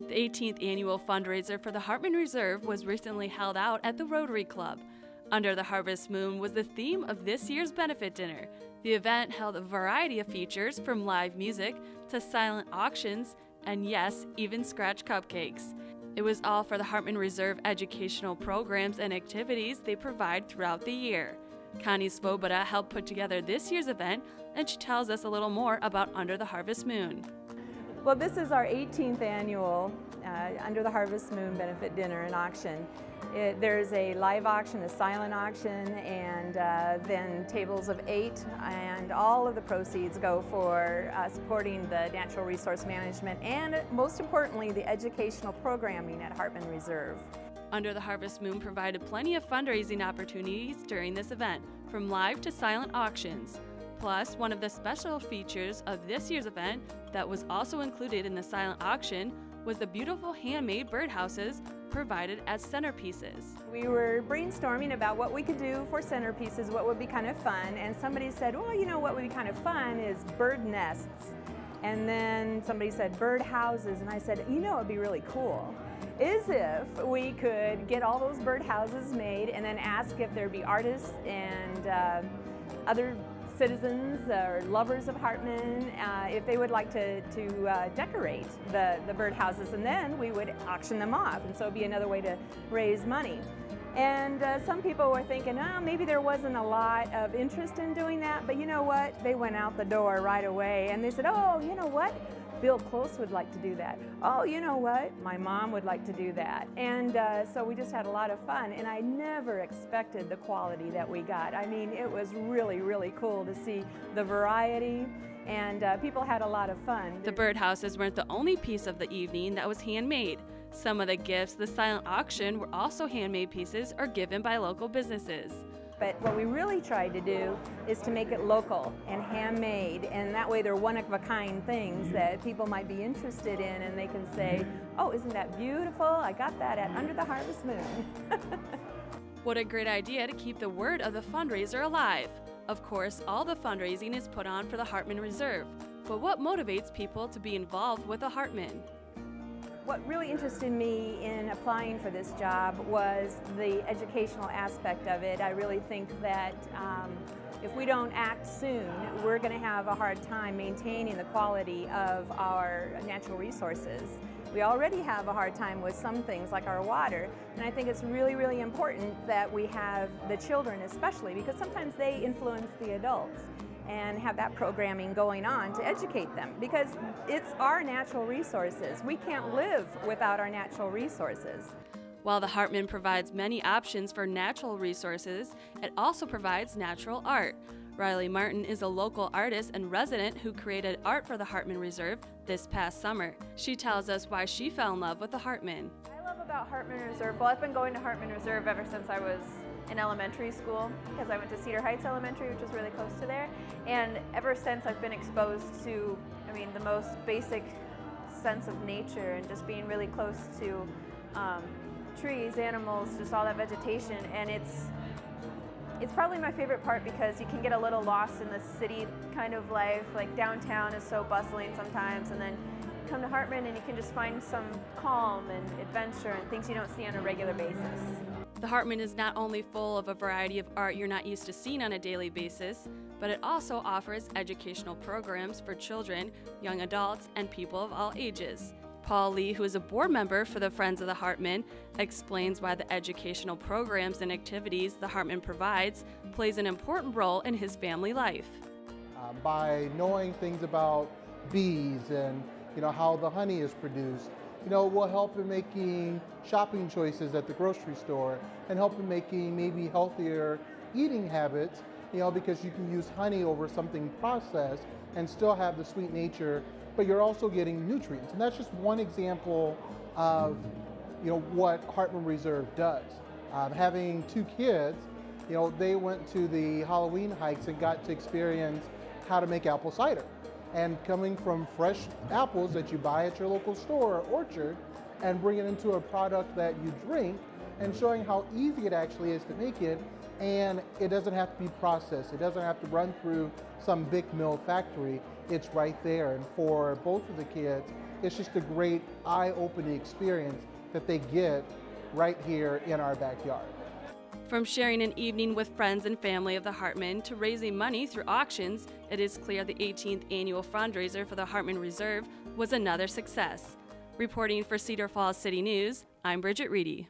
The 18th annual fundraiser for the Hartman Reserve was recently held out at the Rotary Club. Under the Harvest Moon was the theme of this year's benefit dinner. The event held a variety of features from live music to silent auctions and, yes, even scratch cupcakes. It was all for the Hartman Reserve educational programs and activities they provide throughout the year. Connie Svoboda helped put together this year's event, and she tells us a little more about Under the Harvest Moon. Well, this is our 18th annual Under the Harvest Moon benefit dinner and auction. There's a live auction, a silent auction, and then tables of 8, and all of the proceeds go for supporting the natural resource management and, most importantly, the educational programming at Hartman Reserve. Under the Harvest Moon provided plenty of fundraising opportunities during this event, from live to silent auctions. Plus, one of the special features of this year's event that was also included in the silent auction was the beautiful handmade birdhouses provided as centerpieces. We were brainstorming about what we could do for centerpieces, what would be kind of fun, and somebody said, well, you know what would be kind of fun is bird nests. And then somebody said bird houses, and I said, you know what would be really cool is if we could get all those bird houses made and then ask if there'd be artists and other citizens or lovers of Hartman, if they would like to decorate the birdhouses, and then we would auction them off, and so it'd be another way to raise money. And some people were thinking, oh, maybe there wasn't a lot of interest in doing that, but you know what? They went out the door right away, and they said, oh, you know what? Bill Close would like to do that. Oh, you know what? My mom would like to do that. And so we just had a lot of fun, and I never expected the quality that we got. I mean, it was really, really cool to see the variety, and people had a lot of fun. The birdhouses weren't the only piece of the evening that was handmade. Some of the gifts, the silent auction, were also handmade pieces or given by local businesses. But what we really tried to do is to make it local and handmade, and that way they're one-of-a-kind things that people might be interested in, and they can say, oh, isn't that beautiful? I got that at Under the Harvest Moon. What a great idea to keep the word of the fundraiser alive. Of course, all the fundraising is put on for the Hartman Reserve, but what motivates people to be involved with the Hartman? What really interested me in applying for this job was the educational aspect of it. I really think that if we don't act soon, we're going to have a hard time maintaining the quality of our natural resources. We already have a hard time with some things like our water, and I think it's really, really important that we have the children especially, because sometimes they influence the adults, and have that programming going on to educate them, because it's our natural resources. We can't live without our natural resources. While the Hartman provides many options for natural resources, it also provides natural art. Riley Martin is a local artist and resident who created art for the Hartman Reserve this past summer. She tells us why she fell in love with the Hartman. I love about Hartman Reserve, well, I've been going to Hartman Reserve ever since I was in elementary school, because I went to Cedar Heights Elementary, which is really close to there, and ever since I've been exposed to, the most basic sense of nature and just being really close to trees, animals, just all that vegetation, and it's probably my favorite part because you can get a little lost in the city kind of life, like downtown is so bustling sometimes, and then you come to Hartman and you can just find some calm and adventure and things you don't see on a regular basis. The Hartman is not only full of a variety of art you're not used to seeing on a daily basis, but it also offers educational programs for children, young adults, and people of all ages. Paul Lee, who is a board member for the Friends of the Hartman, explains why the educational programs and activities the Hartman provides plays an important role in his family life. By knowing things about bees and how the honey is produced, will help in making shopping choices at the grocery store and help in making maybe healthier eating habits, because you can use honey over something processed and still have the sweet nature, but you're also getting nutrients. And that's just one example of, what Hartman Reserve does. Having 2 kids, they went to the Halloween hikes and got to experience how to make apple cider. And coming from fresh apples that you buy at your local store or orchard and bring it into a product that you drink, and showing how easy it actually is to make it, and it doesn't have to be processed. It doesn't have to run through some big mill factory. It's right there, and for both of the kids, it's just a great eye-opening experience that they get right here in our backyard. From sharing an evening with friends and family of the Hartman to raising money through auctions, it is clear the 18th annual fundraiser for the Hartman Reserve was another success. Reporting for Cedar Falls City News, I'm Bridget Reedy.